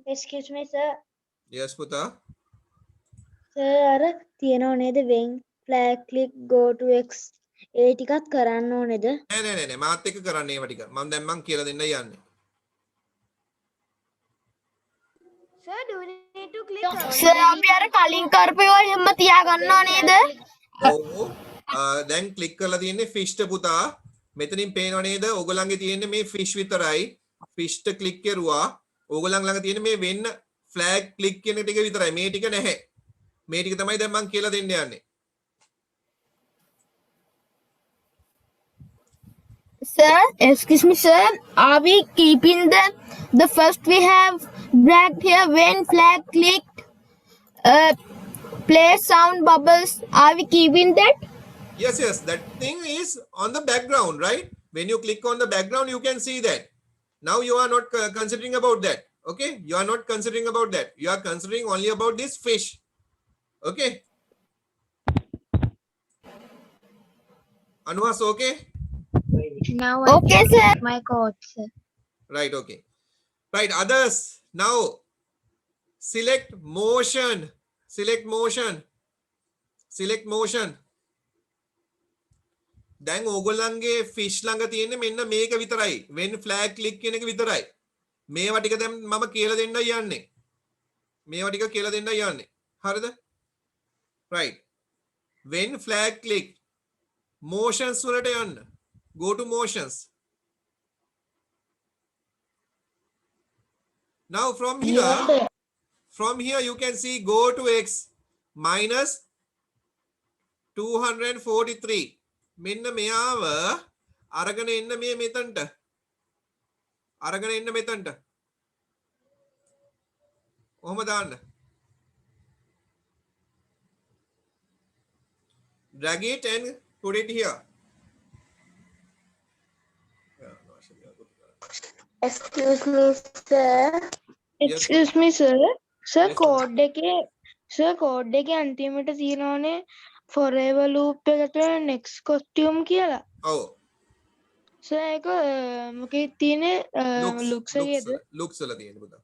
Excuse me, sir. Yes පුතා. Sir, අර තියෙනව නේද when flag click go to X ඒ ටිකත් කරන්න ඕනේද? නෑ මාත් එක්ක කරන්න ඒව ටික. මම දැන් මං කියලා දෙන්න යන්නේ. Sir, do we need to click on sir අපි අර කලින් කරපේවා එහෙම තියාගන්නවා නේද? ඔව්. දැන් ක්ලික් කරලා තියෙන්නේ fish ට පුතා. මෙතනින් පේනව නේද? ඕගොල්ලන්ගේ තියෙන්නේ මේ fish විතරයි. fish ට ක්ලික් කරුවා. ඕගොල්ලන් ළඟ තියෙන්නේ මේ වෙන්න flag click කියන ටික විතරයි. මේ ටික නැහැ. මේ ටික තමයි දැන් මං කියලා දෙන්න යන්නේ. Sir, excuse me, sir. Are we keeping the first we have dragged here when flag clicked? Play sound bubbles. Are we keeping that? Yes, that thing is on the background, right? When you click on the background, you can see that. Now you are not considering about that. Okay, you are not considering about that. You are considering only about this fish. Okay. Anuhas, okay? now? Okay, sir. My code, sir. Right, okay. Right, others. Now, select motion. Select motion. Select motion. දැන් ඕගොල්ලන්ගේ fish ළඟ තියෙන්නේ මෙන්න මේක විතරයි. when flag click කියන එක විතරයි. මේවා ටික දැන් මම කියලා දෙන්නයි යන්නේ. මේවා ටික කියලා දෙන්නයි යන්නේ. හරිද? right. when flag click motions වලට යන්න. go to motions. Now from here you can see go to X minus 243. මෙන්න මෙයාව අරගෙන එන්න මේ මෙතනට. අරගෙන එන්න මෙතනට. ඔහොම දාන්න. drag it and put it here. Excuse me, sir. Excuse me, sir. Sir, Yes, code එකේ අන්තිමට තියෙනවනේ forever loop එකට next costume කියලා. ඔව්. සර් ඒක මොකේ තියෙන්නේ looks එකේද? looks වල තියෙන පුතා.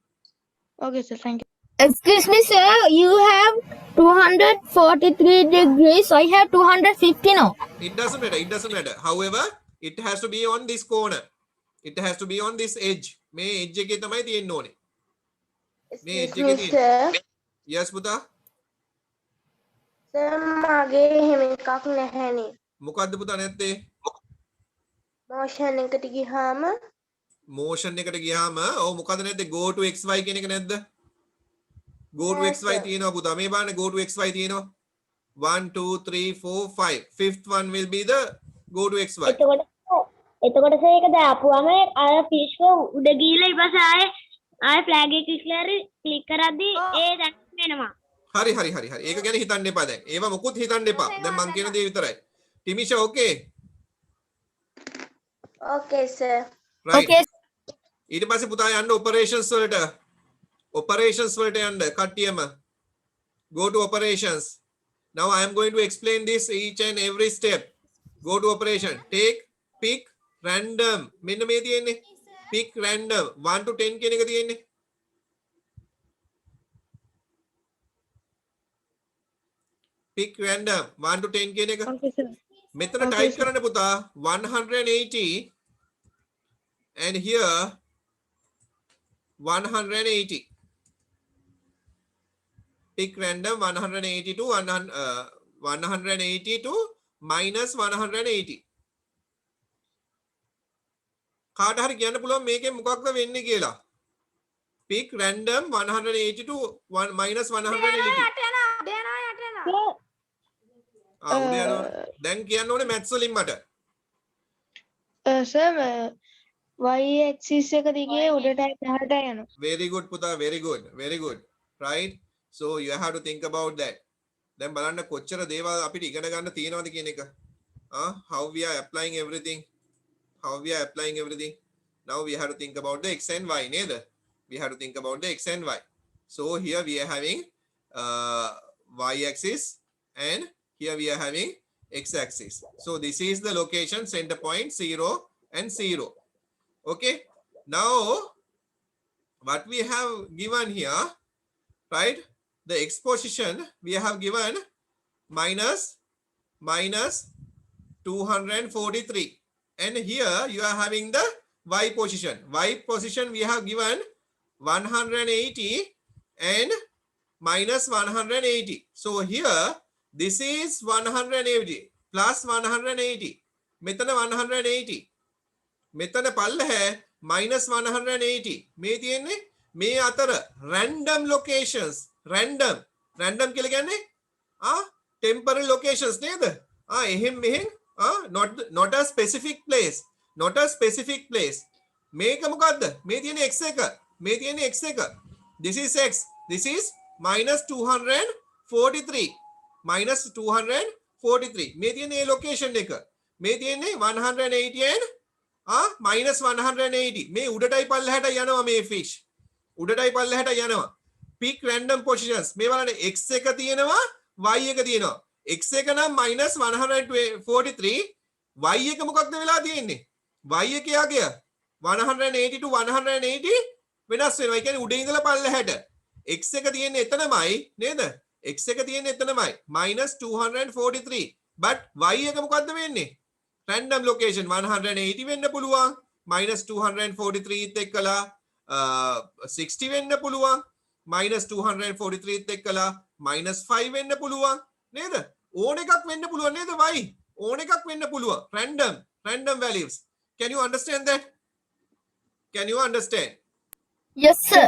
Okay, sir. Thank you. Excuse me, sir. You have 243 degrees. I have 250 now. It doesn't matter. It doesn't matter. However, it has to be on this corner. It has to be on this edge. මේ edge එකේ තමයි තියෙන්න ඕනේ. මේ edge Excuse එකේ me, තියෙන්නේ. sir. Yes පුතා. Sir, මගේ එහෙම එකක් නැහැනේ. මොකද්ද පුතා නැත්තේ? Motion එකට ගියාම motion එකට ගියාම ඔව් මොකද නැද්ද go to xy කියන එක නැද්ද? go to Yes, xy sir. තියෙනවා පුතා. මේ බලන්න go to xy තියෙනවා. 1 2 3 4 5. Fifth one will be the go to xy. එතකොට සර් ඒක දාපුවම අර fish උඩ ගිහලා ඊපස්සේ ආයේ flag එක ක්ලික් කරද්දී ඒ දැන් වෙනවා. හරි. ඒක ගැන හිතන්න එපා දැන්. ඒව මොකුත් හිතන්න එපා. දැන් මං කියන දේ විතරයි. ටිමිෂා okay? Okay, sir. Right. Okay. ඊට පස්සේ පුතා යන්න operations වලට. operations වලට යන්න කට්ටියම. go to operations. Now I am going to explain this each and every step. go to operation. pick random. මෙන්න මේ තියෙන්නේ. pick random 1 to 10 කියන එක තියෙන්නේ. pick random 1 to 10 කියන එක. Okay, sir. මෙතන type කරන්න පුතා 180 and here 180. pick random 180 to 180 to minus 180. කාට හරි කියන්න පුළුවන් මේකෙන් මොකක්ද වෙන්නේ කියලා. pick random 180 to minus 180. උඩ යනවා. දැන් කියන්න ඕනේ maths වලින් මට. සර් y axis එක දිගේ උඩට එහාට යනවා. Very good පුතා, very good. Right? So you have to think about that. දැන් බලන්න කොච්චර දේවල් අපිට ඉගෙන ගන්න තියෙනවද කියන එක. How we are applying everything. Now we have to think about the x and y නේද? We have to think about the x and y. So here we are having y axis and here we are having x axis. So this is the location center point 0 and 0. Okay. Now what we have given here, right? The x position we have given minus 243, and here you are having the y position. Y position we have given 180 and minus 180. So here this is 180 plus 180. මෙතන 180. මෙතන පල්ලෙහ minus 180. මේ තියෙන්නේ මේ අතර random locations. Random කියලා කියන්නේ temporary locations නේද? එහෙන් not a specific place. Not a specific place. මේක මොකද්ද? මේ තියෙන්නේ x1. මේ තියෙන්නේ x1. This is x. This is minus 243. Minus 243. මේ තියෙන්නේ ඒ location එක. මේ තියෙන්නේ 180 and minus 180. මේ උඩටයි පල්ලෙහාට යනවා මේ fish. උඩටයි පල්ලෙහාට යනවා. Pick random positions. මේ බලන්න x1 තියෙනවා y1 තියෙනවා. x1 නම් minus 143. y1 මොකක්ද වෙලා තියෙන්නේ? y1 යාගේ 180 to 180 වෙනස් වෙනවා. ඒ කියන්නේ උඩ ඉඳලා පල්ලෙහාට. x1 තියෙන්නේ එතනමයි නේද? x1 තියෙන්නේ එතනමයි minus 243. but y1 මොකද්ද වෙන්නේ? random location 180 වෙන්න පුළුවන්, minus 243 ත් එක්කලා 60 වෙන්න පුළුවන්, minus 243 ත් එක්කලා minus 5 වෙන්න පුළුවන් නේද? ඕන එකක් වෙන්න පුළුවන් නේද? y ඕන එකක් වෙන්න පුළුවන්. random values. Can you understand that? Can you understand? Yes, sir.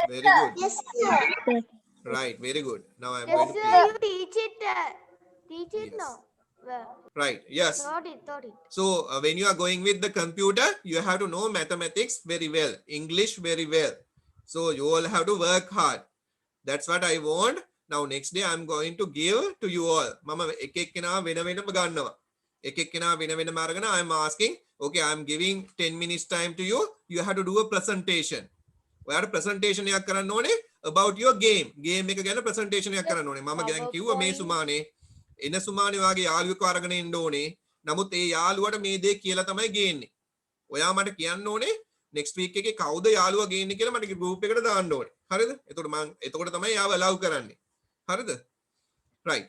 Very good. Yes, sir. Right, very good. Now I am Yes, going to sir. play. You teach it. Teach it Yes. now. Well, Right, yes. Thought it. So when you are going with the computer, you have to know mathematics very well, English very well. So you all have to work hard. That's what I want. Now next day I'm going to give to you all. Mama එකෙක්කෙනා වෙන වෙනම ගන්නවා. එකෙක්කෙනා වෙන වෙනම අරගෙන I'm asking, okay, I'm giving 10 minutes time to you. You have to do a presentation. ඔයාට presentation එකක් කරන්න ඕනේ about your game. Game එක ගැන presentation එකක් කරන්න ඕනේ. මම දැන් කිව්වා මේ සුමානේ එන සුමානේ වාගේ යාළුවෙක් අරගෙන එන්න ඕනේ. නමුත් ඒ යාළුවට මේ දේ කියලා තමයි ගේන්නේ. ඔයා මට කියන්න ඕනේ next week එකේ කවුද යාළුවා ගේන්නේ කියලා මට group එකට දාන්න ඕනේ. හරිද? එතකොට තමයි යාව allow කරන්නේ. හරිද? Right.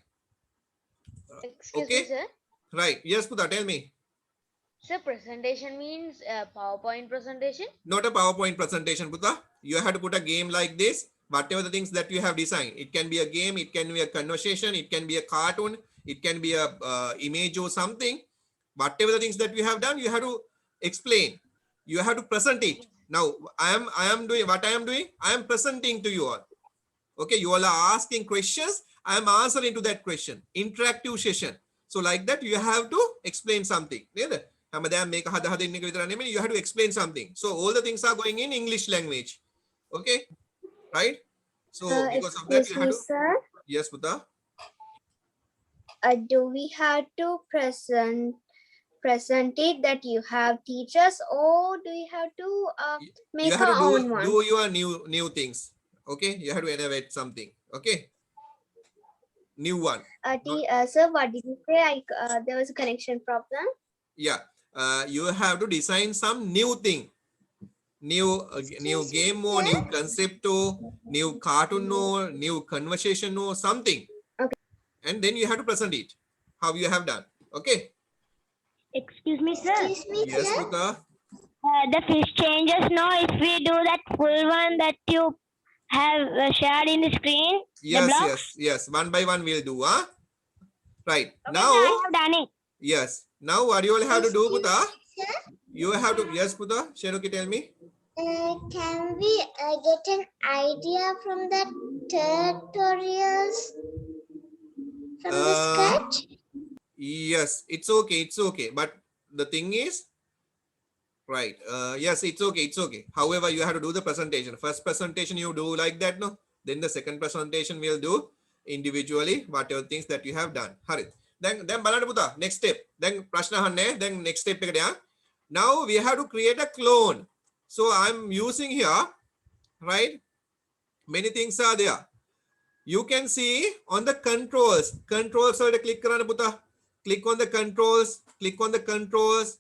Excuse Okay. me, sir. Right. Yes, Puta, tell me. Sir, presentation means PowerPoint presentation. Not a PowerPoint presentation, Puta. You have to put a game like this. Whatever the things that you have designed. It can be a game, it can be a conversation, it can be a cartoon, it can be a image or something. Whatever the things that you have done, you have to explain. You have to present it. Now, I am doing what I am doing. I am presenting to you all. Okay, you all are asking questions. I am answering to that question. Interactive session. So like that, you have to explain something. You have to explain something. So all the things are going in English language. Okay, right? So because of that, you have to. sir. Yes, Puta. Do we have to present it that you have teachers, or do you have to make You have our to own one? do your new things. Okay, you have to innovate something. Okay, new one. Sir, what did you say? There was a connection problem. Yeah, you have to design some new thing. New game or new concept or new cartoon or new conversation or something. Okay. And then you have to present it. How you have done. Okay. Excuse me, sir. Yes, Puta. The fish changes now if we do that full one that you have shared in the screen. Yes, blocks? yes. One by one we'll do. Huh? Right. Okay, Now. sir, I have done it. Yes. Now what you all have to do, Puta? You have to. Yes, Puta. Sheruki, tell me. Can we get an idea from the tutorials from the sketch? Yes, it's okay. It's okay. But the thing is, right. Yes, it's okay. It's okay. However, you have to do the presentation. First presentation you do like that, no? Then the second presentation we'll do individually, whatever things that you have done. Hurry. Then balana puta. Next step. Then prashna hanne. Then next step ekada. Now we have to create a clone. So I'm using here, right? Many things are there. You can see on the controls. Controls, so click karana puta. Click on the controls. Click on the controls.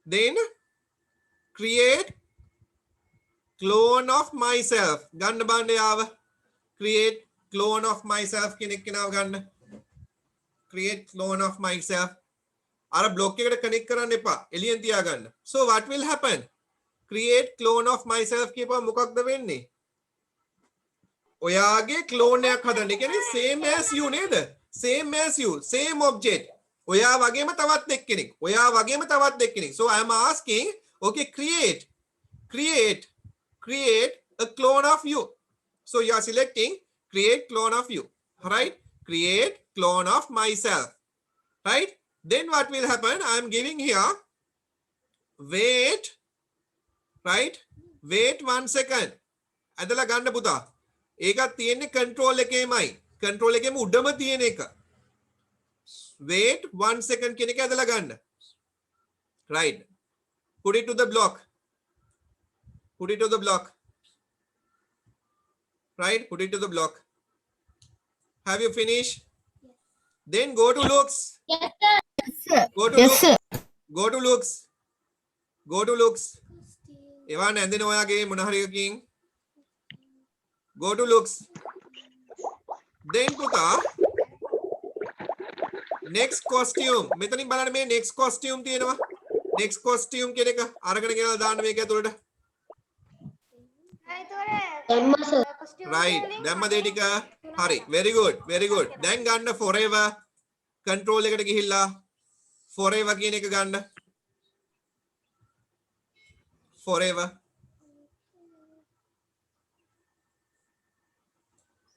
Then create clone of myself. ගන්න බණ්ඩ යාව. Create clone of myself කෙනෙක් කෙනාව ගන්න. Create clone of myself. අර block එකට connect කරන්න එපා. එළියෙන් තියාගන්න. So what will happen? Create clone of myself කියපුවා මොකක්ද වෙන්නේ? ඔයාගේ clone එකක් හදන්න. ඒ කියන්නේ same as you නේද? Same as you, same object. ඔයා වගේම තවත් එක්කෙනෙක්. ඔයා වගේම තවත් එක්කෙනෙක්. So I am asking, okay, create a clone of you. So you are selecting create clone of you, right? Create clone of myself, right? Then what will happen? I am giving here wait, right? Wait 1 second. ඇදලා ගන්න පුතා. ඒකත් තියෙන්නේ control එකේමයි. control එකේම උඩම තියෙන එක. Wait 1 second කියන එක ඇදලා ගන්න. Right. Put it to the block. Put it to the block. Right? Put it to the block. Have you finished? Then go to looks. Yes, sir. Go to Yes, looks. sir. Go to looks. Go to looks. එවන් ඇඳෙන ඔයාගේ මොන හරි එකකින්. Go to looks. Then පුතා next costume. මෙතනින් බලන්න මේ next costume තියෙනවා. Next costume කියන එක අරගෙන ගෙනලා දාන්න මේක ඇතුළට. Right. දැම්ම දේ ටික. හරි. Very good. Very good. දැන් ගන්න forever control එකට ගිහිල්ලා forever කියන එක ගන්න. Forever.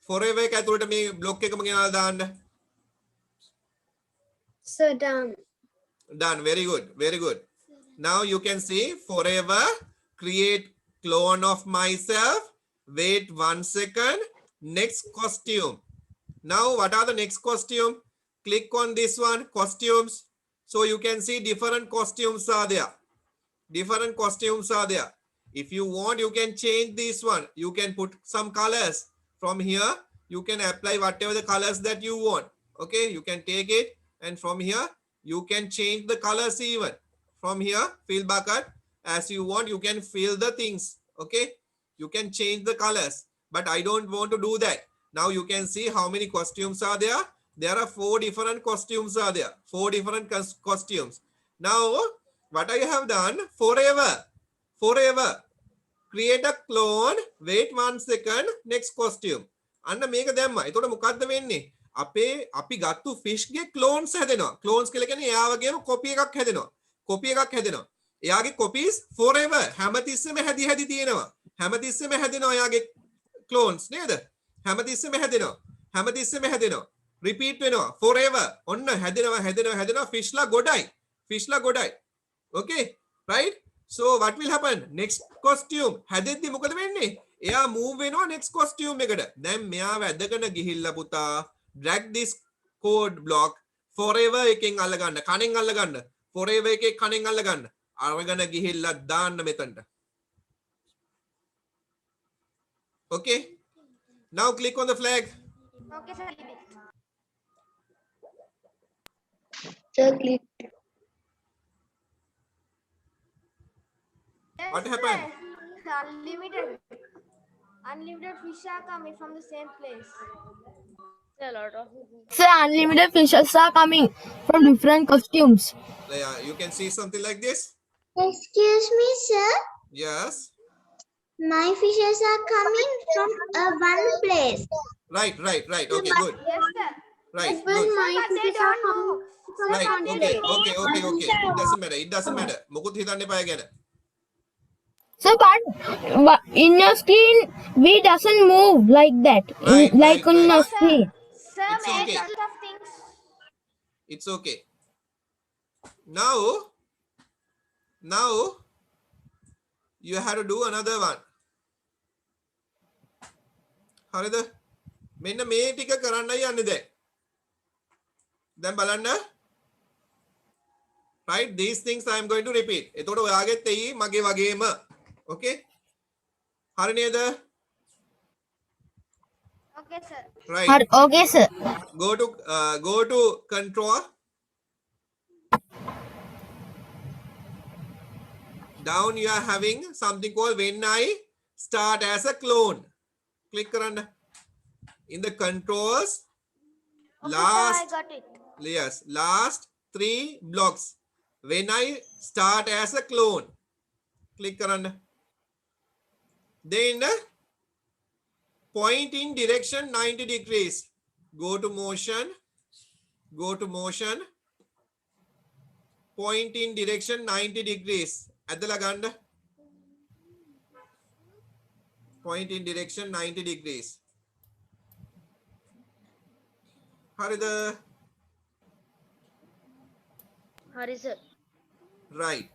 Forever එක ඇතුළට මේ block එකම ගෙනලා දාන්න. So done. Done. Very good. Very good. Now you can see forever create clone of myself. Wait 1 second. Next costume. Now what are the next costume? Click on this one, costumes. So you can see different costumes are there. Different costumes are there. If you want, you can change this one. You can put some colors. From here, you can apply whatever the colors that you want. Okay, you can take it and from here, you can change the colors even. From here, fill bucket. As you want, you can fill the things. Okay, you can change the colors. But I don't want to do that. Now you can see how many costumes are there. There are 4 different costumes are there. 4 different costumes. Now, what I have done, forever. Create a clone, wait 1 second, next costume. අන්න මේක දැම්මා. එතකොට මොකද්ද වෙන්නේ? අපි ගත්තු fish ගේ clones හැදෙනවා. Clones කියලා කියන්නේ එයා වගේම copy එකක් හැදෙනවා. එයාගේ copies forever හැමතිස්සෙම හැදි තියෙනවා. හැමතිස්සෙම හැදෙනවා එයාගේ clones නේද? හැමතිස්සෙම හැදෙනවා. Repeat වෙනවා forever. ඔන්න හැදෙනවා fish ලා ගොඩයි. Okay, right? So what will happen? Next costume හැදෙද්දි මොකද වෙන්නේ? එයා move වෙනවා next costume එකට. දැන් මෙයාව ඇදගෙන ගිහිල්ලා පුතා drag this code block forever එකෙන් අල්ලගන්න. කණෙන් අල්ලගන්න. forever එකේ කණෙන් අල්ලගන්න. අරගෙන ගිහිල්ලා දාන්න මෙතනට. Okay? Now click on the flag. Okay, sir. Sir, click. What happened? Unlimited fish are coming from the same place. A lot of Sir, unlimited fishes are coming from different costumes. Yeah, you can see something like this. Excuse me, sir. Yes. My fishes are coming from one place. Right. Okay, good. Yes, sir. Right, But good. my fishes are coming from Right. one Okay. place. It doesn't matter. මොකුත් හිතන්න එපා ගැන. So, but in your screen, we doesn't move like that. Right, like right, on right. your screen. Sir, It's many okay. sorts of things. It's okay. Now you have to do another one. හරිද? මෙන්න මේ ටික කරන්නයි යන්නේ දැන්. දැන් බලන්න. Right, these things I am going to repeat. එතකොට ඔයාගෙත් එයි මගේ වගේම. Okay? හරි නේද? Okay, sir. Right. Okay, sir. Go to control. Down you are having something called when I start as a clone. Click කරන්න. In the controls, Okay, last, sir, I got it. yes, last 3 blocks. When I start as a clone, click කරන්න. Then point in direction 90 degrees. Go to motion. Go to motion. Point in direction 90 degrees. ඇදලා ගන්න. Point in direction 90 degrees. හරිද? Hari, sir. Right.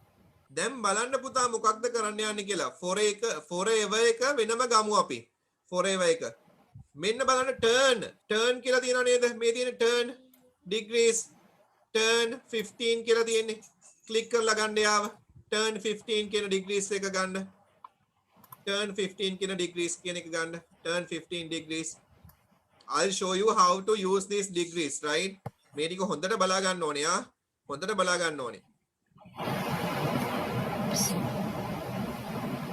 දැන් බලන්න පුතා මොකක්ද කරන්න යන්නේ කියලා. forever එක වෙනම ගමු අපි. forever එක. මෙන්න බලන්න turn කියලා තියෙනවා නේද? මේ තියෙන turn degrees turn 15 කියලා තියෙන්නේ. click කරලා ගන්න යාව. turn 15 කියන degrees එක ගන්න. turn 15 කියන degrees කියන එක ගන්න. turn 15 degrees. I'll show you how to use these degrees, right? මේ ටික හොඳට බලා ගන්න ඕනේ ආ. හොඳට බලා ගන්න ඕනේ.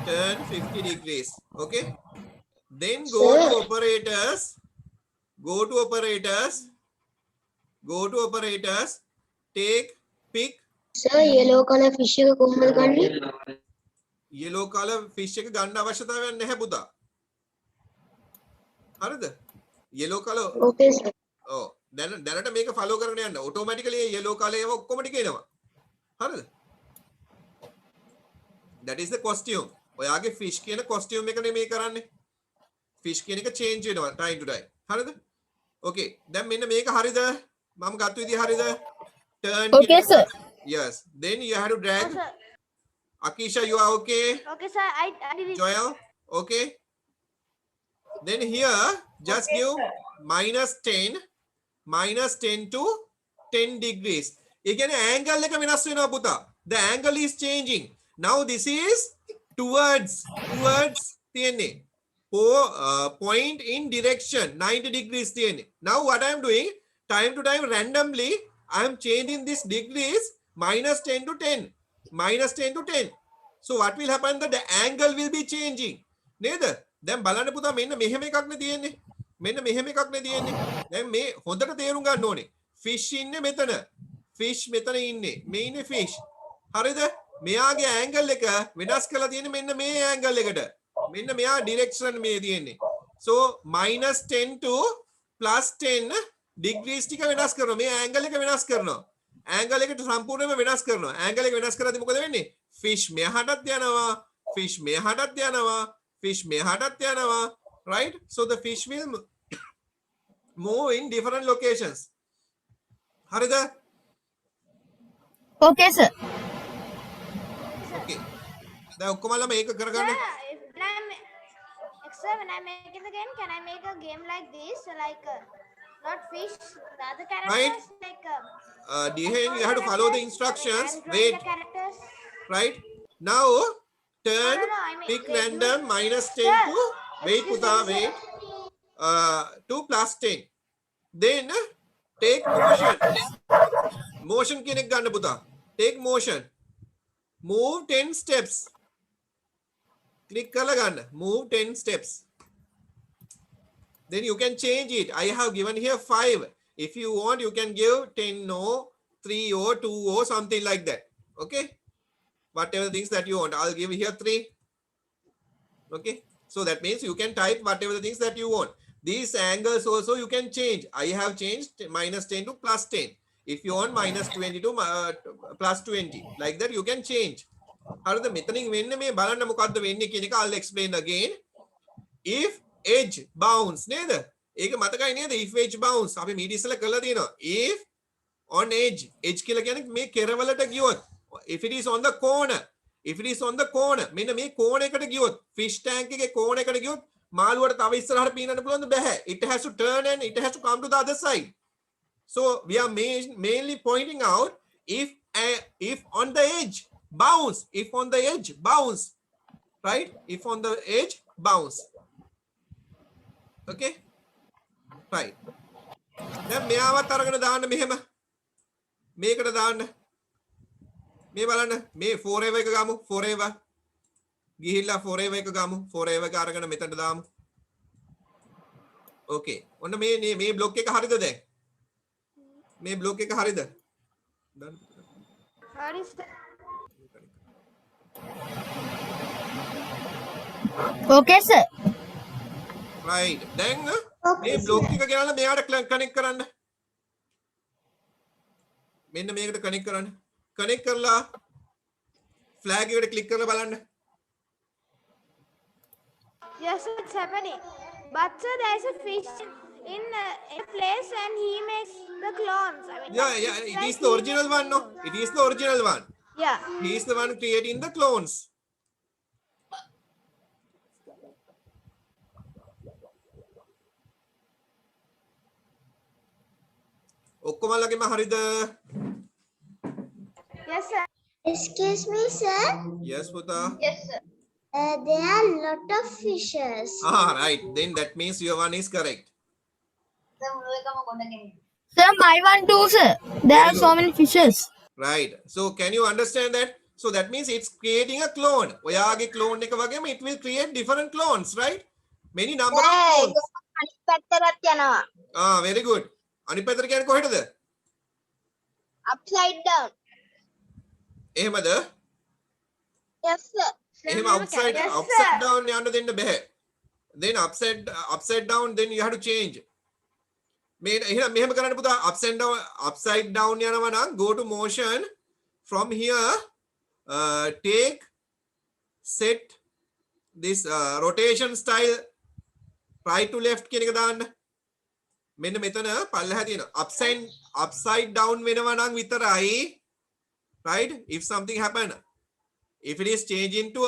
Turn 50 degrees. Okay. Then go to operators. Go to operators. Go to operators. Pick Sir, yellow color fish එක කොහොමද ගන්නේ? yellow color fish එක ගන්න අවශ්‍යතාවයක් නැහැ පුතා. හරිද? yellow color. Okay, sir. ඔව්. දැනට මේක follow කරගෙන යන්න. automatically yellow color ඒවා ඔක්කොම ටික එනවා. හරිද? That is the costume. ඔයාගේ fish කියන costume එක නෙමෙයි කරන්නේ. fish කියන එක change වෙනවා time to time. හරිද? Okay. දැන් මෙන්න මේක හරිද? මම ගත්ත විදිය හරිද? Turn. Okay, sir. Yes. Then you have to drag. Oh, sir. Akisha, you are okay? Okay, sir, I did it. Joel, okay? Then here, just give minus 10 to 10 degrees. Again, angle එක වෙනස් වෙනවා පුතා. The angle is changing. Now this is towards තියෙන්නේ. Point in direction 90 degrees තියෙන්නේ. Now what I am doing, time to time randomly, I am changing this degrees minus 10 to 10. Minus 10 to 10. So what will happen that the angle will be changing. නේද? දැන් බලන්න පුතා මෙන්න මෙහෙම එකක් නේ තියෙන්නේ. මෙන්න මෙහෙම එකක් නේ තියෙන්නේ. දැන් මේ හොඳට තේරුම් ගන්න ඕනේ. fish ඉන්නේ මෙතන. fish මෙතන ඉන්නේ. මේ ඉන්නේ fish. හරිද? මෙයාගේ angle එක වෙනස් කරලා තියෙන්නේ මෙන්න මේ angle එකට. මෙන්න මෙයා direction මේ තියෙන්නේ. So minus 10 to plus 10 degrees ටික වෙනස් කරනවා. මේ angle එක වෙනස් කරනවා. angle එකට සම්පූර්ණයෙන්ම වෙනස් කරනවා. angle එක වෙනස් කරද්දී මොකද වෙන්නේ? fish මෙහාටත් යනවා. fish මෙහාටත් යනවා. fish මෙහාටත් යනවා. Right? So the fish will move in different locations. හරිද? Okay, sir. Okay. දැන් ඔක්කොමලා මේක කරගන්න. Sir, when I'm making the game, can I make a game like this? Like, not fish, the other characters, Right. like... Dihen, you have to follow the instructions. and drawing Wait. the characters. Right? Now, turn, No, I mean, pick like, random minus 10 Sir, to, wait, excuse Puta, me, sir. wait, to plus 10. Then, take motion. Motion kinek ganna Puta. Take motion. Move 10 steps. Click kala ganna. Move 10 steps. Then you can change it. I have given here 5. If you want, you can give 10 no, 3 or 2 or something like that. Okay? Whatever things that you want. I'll give here 3. Okay? So that means you can type whatever the things that you want. These angles also you can change. I have changed minus 10 to plus 10. If you want minus 20 to plus 20. Like that you can change. හරිද? මෙතනින් වෙන්නේ මේ බලන්න මොකද්ද වෙන්නේ කියන එක I'll explain again. If edge bounce නේද? ඒක මතකයි නේද? If edge bounce අපි මීඩ ඉස්සලා කරලා තියෙනවා. If on edge කියලා කියන්නේ මේ කෙරවලට ගියොත්. If it is on the corner. If it is on the corner. මෙන්න මේ කෝණයකට ගියොත් fish tank එකේ කෝණයකට ගියොත් මාළුවට තව ඉස්සරහට පීනන්න පුළුවන්ද? බෑ. It has to turn and it has to come to the other side. So we are mainly pointing out if on the edge bounce, if on the edge bounce, right? If on the edge bounce. Okay? Right. දැන් මෙයාවත් අරගෙන දාන්න මෙහෙම. මේකට දාන්න. මේ බලන්න මේ forever එක ගමු forever. ගිහිල්ලා forever එක ගමු. forever එක අරගෙන මෙතනට දාමු. Okay. ඔන්න මේ block එක හරිද දැන්? මේ block එක හරිද? Sorry, sir. Okay, sir. Right. දැන් මේ block එක ගෙනල්ලා මෙයාට connect කරන්න. මෙන්න මේකට connect කරන්න. connect කරලා flag එකට click කරලා බලන්න. Yes, sir, it's happening. But sir, there's a fish in a place and he makes the clones. I mean, Yeah, it's it like is the he original makes one, no? clones. It is the original one. Yeah. He is the one creating the clones. ඔක්කොමලගෙම හරිද? Yes, sir. Excuse me, sir. Yes, පුතා. Yes, sir. There are a lot of fishes. Right. Then that means your one is correct. Sir, my one too, sir. There are so many fishes. Right. So can you understand that? So that means it's creating a clone. ඔයාගේ clone එක වගේම it will create different clones, right? Many number of clones. Very good. අනිත් පැත්තට කියන්නේ කොහෙටද? Upside down. එහෙමද? Yes, sir. එහෙම upside Yes, sir. down යන්න දෙන්න බෑ. Then upside down then you have to change. මේ එහෙනම් මෙහෙම කරන්න පුතා upside down යනවා නම් go to motion from here take set this rotation style right to left කියන එක දාන්න. මෙන්න මෙතන පල්ලෙහා තියෙන upside down වෙනවා නම් විතරයි, right? If something happen, if it is changing to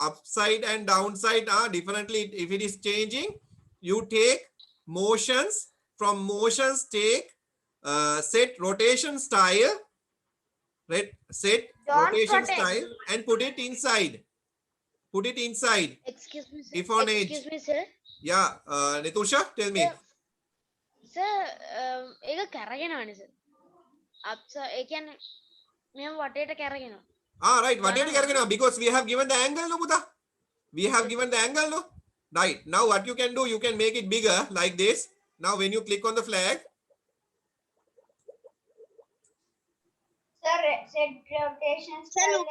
upside and downside differently, if it is changing, you take motions, from motions take set rotation style, right? Set Don't rotation protect. style and put it inside. Excuse me, sir. If on edge. Excuse me, sir. Yeah, Nitusha, tell me. Sir, ඒක කැරගෙනවනේ sir. ඒ කියන්නේ මෙහෙම වටේට කැරගෙනවා. Right, වටේට කරගෙනවා because we have given the angle, no පුතා? We have given the angle, no? Right. Now what you can do, you can make it bigger like this. Now when you click on the flag, Sir, set rotation style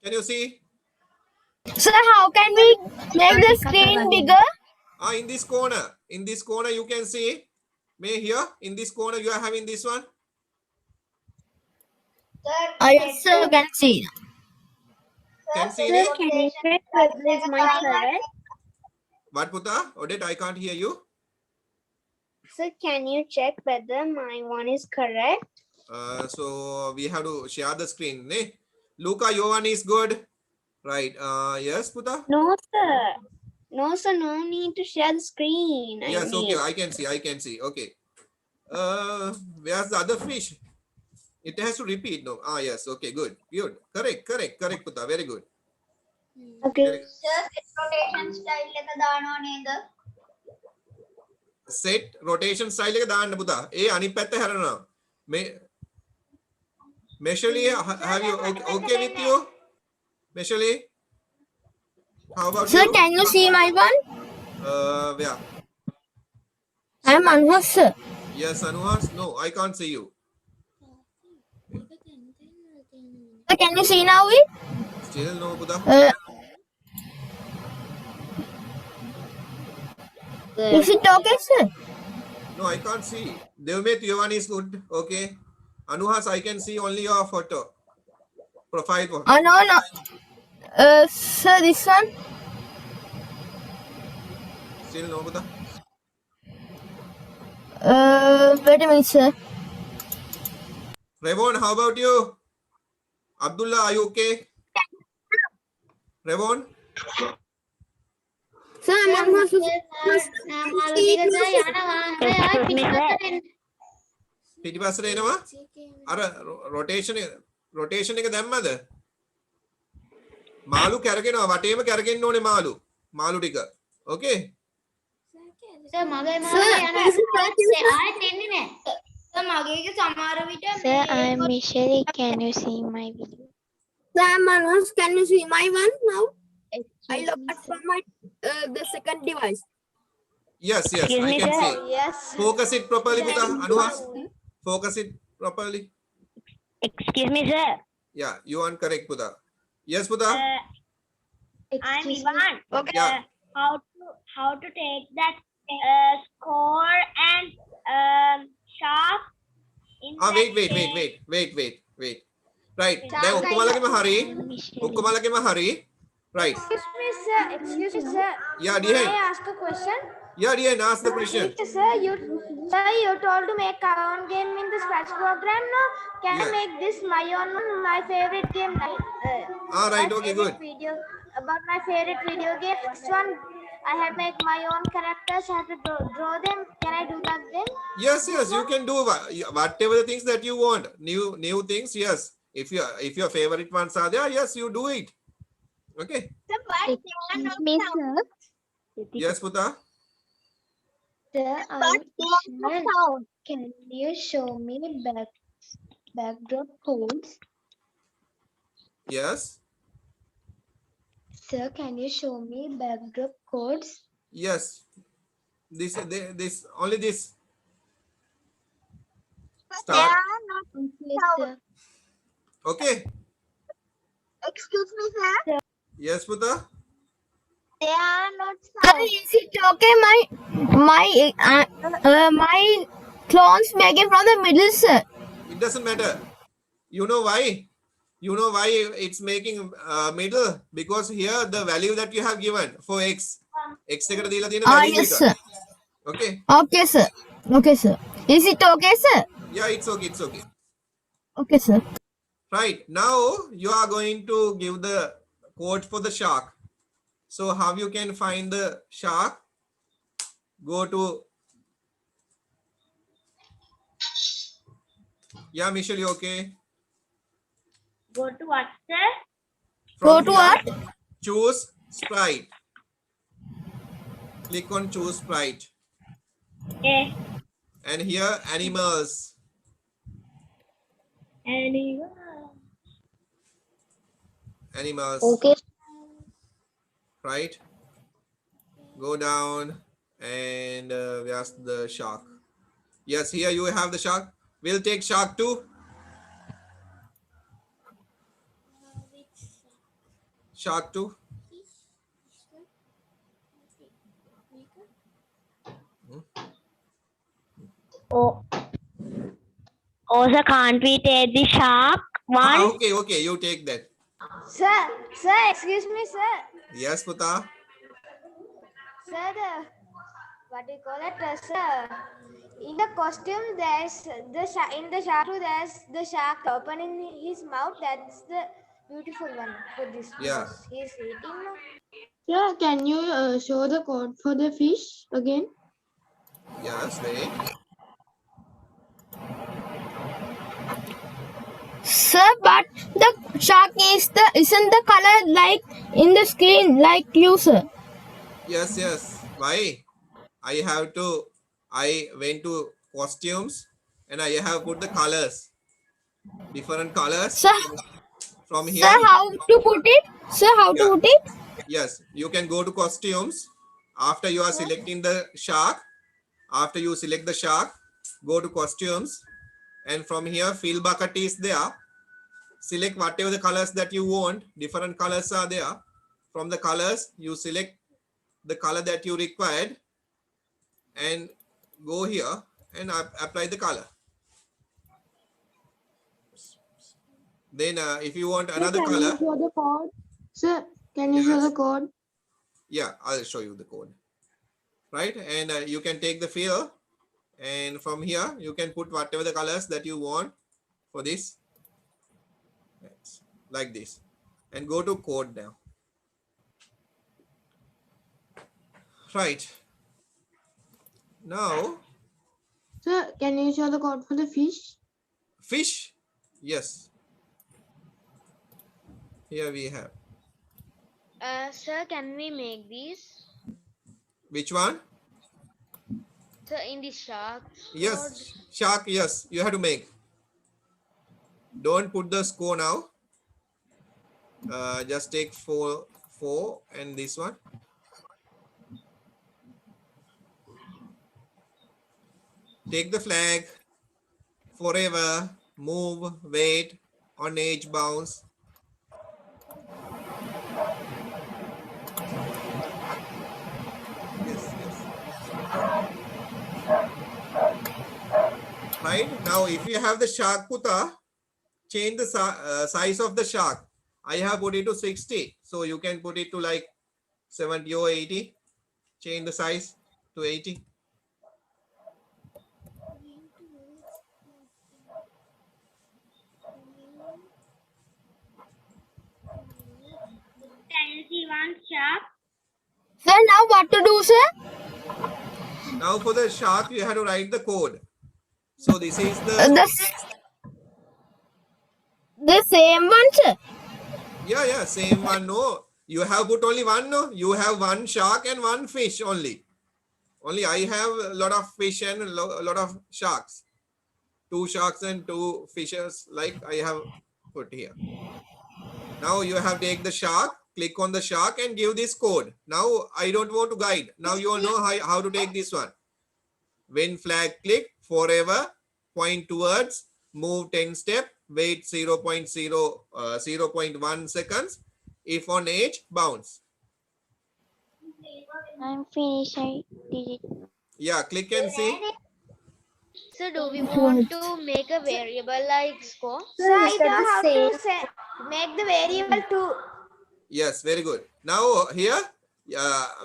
can you see? Sir, how can we make the screen bigger? In this corner you can see. May here in this corner you are having this one. Yes, sir, can see. Can see Sir, it? can you check whether this my correct? What puta? Odette, I can't hear you. Sir, can you check whether my one is correct? So we have to share the screen. Ne? Luca, your one is good. Right. Yes, puta. No, sir. No, sir, no need to share the screen. Yes, okay, I can see. Okay. Where's the other fish? It has to repeat, no? Yes, okay, good. Correct, puta. Very good. Okay. Very good. Sir, set rotation style එක දානවා නේද? Set rotation style එක දාන්න පුතා. ඒ අනිත් පැත්ත හැරෙනවා. Meshali, have you okay with you? Meshali? How about Sir, you? can you see my one? Where? I'm Anhas, sir. Yes, Anuhas? No, I can't see you. Sir, can you see now? Still no, puta. Is it okay, sir? No, I can't see. Devmit, your one is good. Okay. Anuhas, I can see only your photo. Profile photo. No. Sir, this one? Still no, puta. Wait a minute, sir. Revon, how about you? Abdullah, are you okay? Revon? Sir, I'm Anhas. පිටිපස්සට එනවා. අර rotation එක දැම්මද? මාළු කැරගෙනවා. වටේම කැරගෙන්න ඕනේ මාළු ටික. Okay? Sir, මගේ මගේ එක සමහර විට Sir, I'm Michelle. Can you see my video? Sam Manos, can you see my one now? I look at from my the second device. Yes, yes, Excuse I me, can sir. see. Yes. Focus it properly, Puta. Anuhas, focus it properly. Excuse me, sir. Yeah, you are correct, Puta. Yes, Puta. I'm Ivan. Okay. Yeah. How to take that score and sharp in Wait. Right. Then Ukkumalake Mahari. Right. Excuse me, sir. Yeah, May Dihen. I ask a question? Yeah, Dihen, ask the question. Sir, you told to make our own game in the Scratch program. No, can Yeah. I make this my own one? My favorite game. Right, as okay, edit good. Video about my favorite video game. Next one, I have make my own characters. I have to draw them. Can I do that then? Yes, you can do whatever the things that you want. New things, yes. If your favorite ones are there, yes, you do it. Okay. Excuse me, sir. Yes, Puta. Sir, can you show me backdrop codes? Yes. Sir, can you show me backdrop codes? Yes. This only this. Start. Okay, sir. Okay. Excuse me, sir. Yes, Puta. They are not Sir, is it okay? My clones making from the middle, sir. It doesn't matter. You know why? You know why it's making middle? Because here the value that you have given for x එකට දීලා තියෙන value Yes, එක. sir. Okay. Okay, sir. Okay, sir. Is it okay, sir? Yeah, it's okay. Okay, sir. Right. Now you are going to give the code for the shark. So how you can find the shark? Go to. Yeah, Michelle, you okay? Go to what, sir? Go From to here, what? choose sprite. Click on choose sprite. Okay. And here animals. Animals. Okay. Right. Go down and where's the shark? Yes, here you have the shark. We'll take shark 2. Shark 2. Oh, sir, can't we take the shark one? Okay, you take that. Sir, excuse me, sir. Yes, Puta. Sir, what do you call it, sir? In the costume, there's in the shark, there's the shark opening his mouth. That's the beautiful one for this. Yeah. He's eating. Sir, can you show the code for the fish again? Yes, wait. Sir, but the shark isn't the color like in the screen like you, sir. Yes. Why? I went to costumes and I have put the colors. Different colors. Sir, From here. sir, how to put it? Sir, how to put it? Yes, you can go to costumes. After you are selecting the shark, after you select the shark, go to costumes. And from here, fill bucket is there. Select whatever the colors that you want. Different colors are there. From the colors, you select the color that you required. And go here and apply the color. Then if you want another color. Show the code? Sir, can you show Yes. the code? Yeah, I'll show you the code. Right, and you can take the fill, and from here you can put whatever the colors that you want for this. Yes, like this, and go to code now. Right. Now, Sir, can you show the code for the fish? fish. Yes. Here we have. Sir, can we make these? Which one? Sir, in the shark. Yes, shark. Yes, you have to make. Don't put the score now. Just take four and this one. Take the flag. Forever. Move. Wait. On edge. Bounce. Yes. Right. Now, if you have the shark puta, change the size of the shark. I have put it to 60. So you can put it to like 70 or 80. Change the size to 80. Can see one shark. Sir, now what to do, sir? Now for the shark, you have to write the code. So this is The same one, sir. yeah, same one. No, you have put only one. No, you have one shark and one fish only. Only I have a lot of fish and a lot of sharks. 2 sharks and 2 fishes like I have put here. Now you have take the shark, click on the shark and give this code. Now I don't want to guide. Now you all know how to take this one. When flag click, forever, point towards, move 10 step, wait 0.1 seconds. If on edge, bounce. I'm finished. I did it. Yeah, click and see. So do we want to make a variable like score? So I know how to make the variable too. Yes, very good. Now here,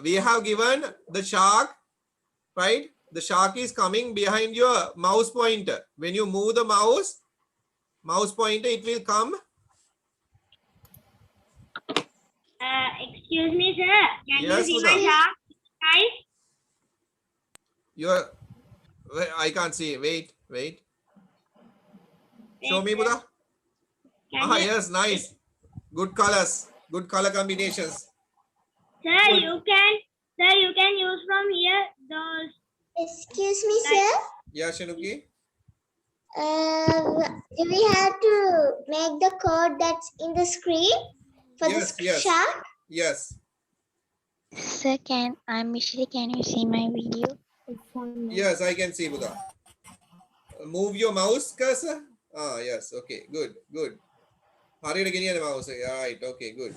we have given the shark, right? The shark is coming behind your mouse pointer. When you move the mouse pointer, it will come. Excuse me, sir. Can Yes, you see Sudha. my shark? Guys, I can't see. Wait. Show me, Buddha. can Ah, you, yes, nice. Good colors. Good color combinations. sir, you can use from here those. Excuse me, sir. Yeah, Shanuki. We have to make the code that's in the screen for Yes, the yes. shark. Yes. Sir, Michelle, can you see my video? Yes, I can see, Buddha. Move your mouse cursor. Ah, yes. Okay, good. Hurry again the mouse. Right. Okay, good.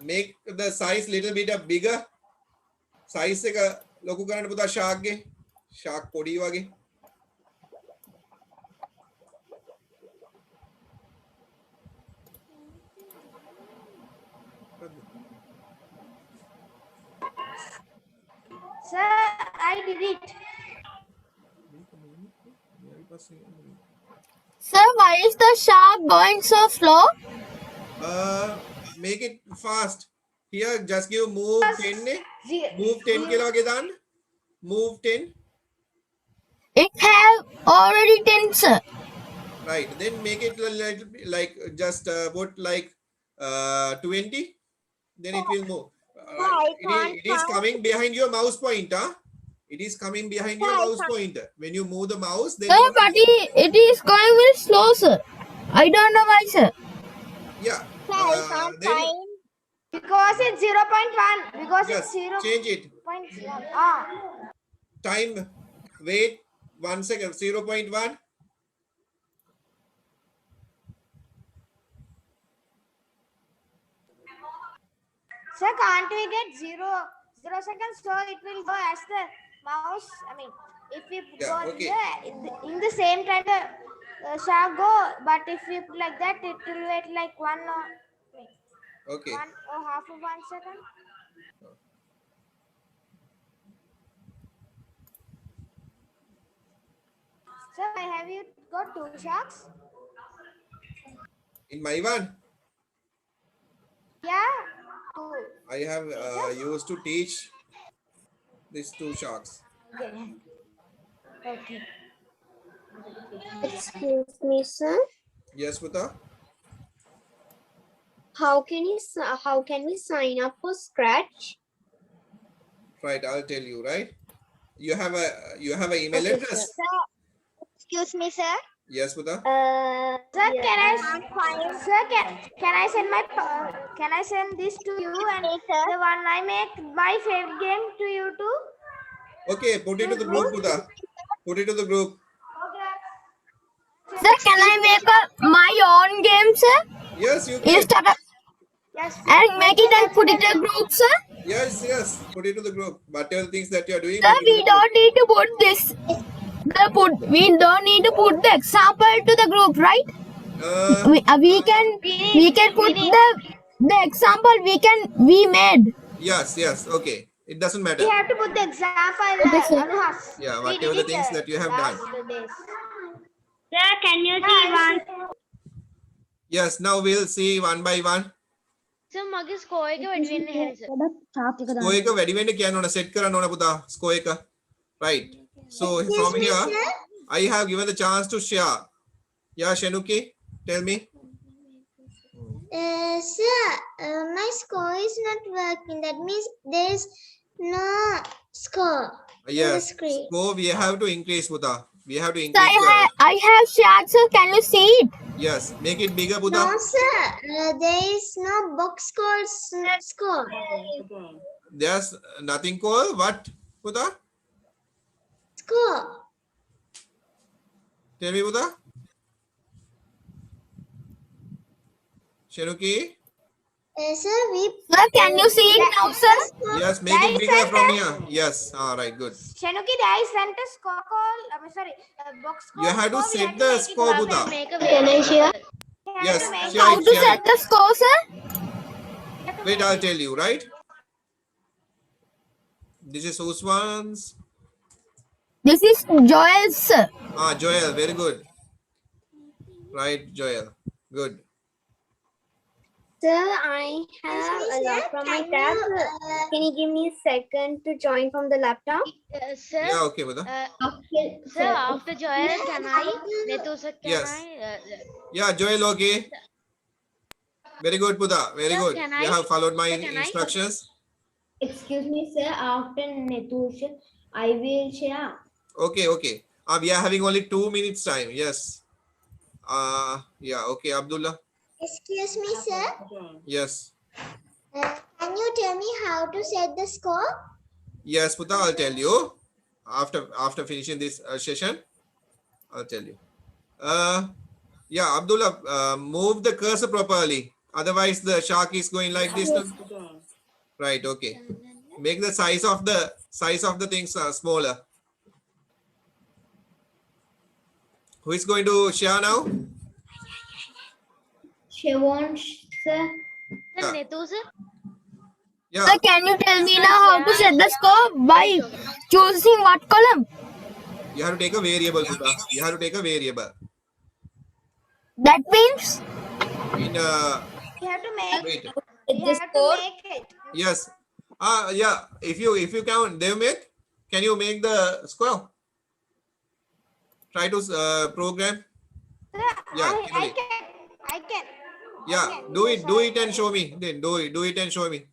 Make the size little bit bigger. Size එක ලොකු කරන්න පුතා shark ගේ. Shark පොඩි වගේ. Sir, I did it. Sir, why is the shark going so slow? Make it fast. Here, just give move 10. Move 10 කියලා වගේ දාන්න. Move 10. It have already 10, sir. Right. Then make it a little bit like just put like 20. Then it will move. It is coming behind your mouse pointer. It is coming behind your mouse pointer. When you move the mouse, then Sir, but it is going very slow, sir. I don't know why, sir. yeah. Then Because it's 0.1. Because yes, it's 0.1. change it. Time. Wait 1 second. 0.1. Sir, can't we get 0 seconds? So it will go as the mouse. I mean, if we Yeah, go okay. in the same time the shark go, but if we put like that, it will wait like 1 or Okay. 1 or half of 1 second. Sir, have you got 2 sharks? In my one, Yeah, 2. I have used to teach these 2 sharks. Okay. Excuse me, sir. Yes, Puta. How can we sign up for Scratch? Right, I'll tell you. Right. You have a email address. Excuse me, sir. Yes, Puta. Sir, can I send can I send this to you and the one I make my favorite game to you too? Okay, put it to the group, Puta. Put it to the group. Sir, can I make my own game, sir? Yes, you You can. start Yes. and make it and put it in a group, sir. Yes. Put it to the group. Whatever things that you are doing, Sir, put it to we the group. don't need to put this. We don't need to put the example to the group, right? We can put the example we made. Yes. Okay. It doesn't We matter. have to put the example, Okay, sir. Anuhas. Yeah, We whatever did the things that you have done. last days. Sir, can you see one? Yes, now we'll see one by one. Sir, mage score එක වැඩි වෙන්න හැරි sir. Score එක වැඩි වෙන්න කියන්න ඕන set කරන්න ඕන පුතා score එක. Right. So Excuse from me, here sir. I have given the chance to share. Yeah, Shenuki, tell me. Sir, my score is not working. That means there is no score in the Yes, screen. score we have to increase, Puta. We have to Sir, increase. I have shared, sir. Can you see it? Yes, make it bigger, No, Puta. sir. There is no box called score. There's nothing called what, Puta? Score. Tell me, Puta. Shenuki. Sir, we. Sir, can you see it now, sir? Yes, make it bigger from here. Yes, all right, good. Shanuki, there is sent a score call. Box score. You have to score. We set have to the make it score, happen. Puta. Make a variable. We have Yes, to make share How it, to share set it. the score, sir? Wait, I'll tell you, right? This is whose ones? This is Joel's, sir. Joel, very good. Right, Joel. Good. Sir, I have a lot from my tab. Can you give me a second to join from the laptop? Sir, Yeah, okay, Puta. sir, after Joel, can I? Netu sir, can Yes. I? Yeah, Joel, okay. Very good, Puta. Very Sir, good. can You I? have followed my Sir, can I? instructions. Excuse me, sir. After Netush, I will share. Okay. We are having only 2 minutes time. Yes. Yeah, okay, Abdullah. Excuse me, sir. Yes. Can you tell me how to set the score? Yes, Puta, I'll tell you. After finishing this session, I'll tell you. Yeah, Abdullah, move the cursor properly. Otherwise, the shark is going like this. Right, okay. Make the size of the things smaller. Who is going to share now? Siobhan, sir. Yeah. Sir, Netu sir. Yeah. Sir, can you tell me now how to set the score by choosing what column? You have to take a variable, Puta. You have to take a variable. That means We In have to make. wait. We have to make it. Yes. Yeah. If you count, Devmit, can you make the square? Try to program. Sir, Yeah, I can. Yeah, do it and show me. Then do it and show me.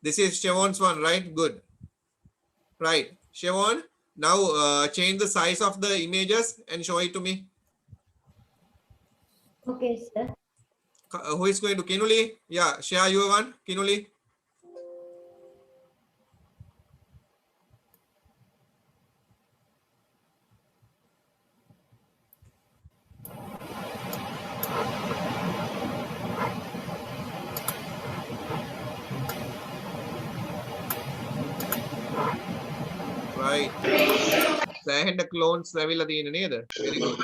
This is Siobhan's one, right? Good. Right. Siobhan, now change the size of the images and show it to me. Okay, sir. Who is going to Kinuli? Yeah, share your one, Kinuli. Right. සෑහෙන්න clones ඇවිල්ලා තියෙන නේද? Very good.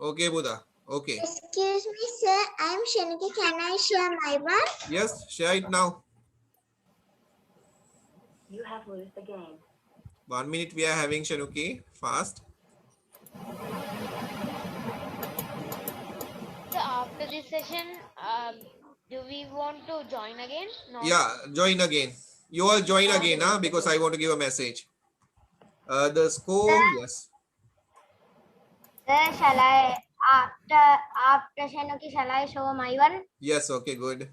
Okay, Buddha. Okay. Excuse me, sir. I'm Shanika. Can I share my one? Yes, share it now. You have lost the game. 1 minute we are having Shanuki. Fast. So after this session, do we want to join again? No. Yeah, join again. You all join again, huh? Because I want to give a message. The score, yes. Sir, shall I after Shanuki, shall I show my one? Yes, okay, good.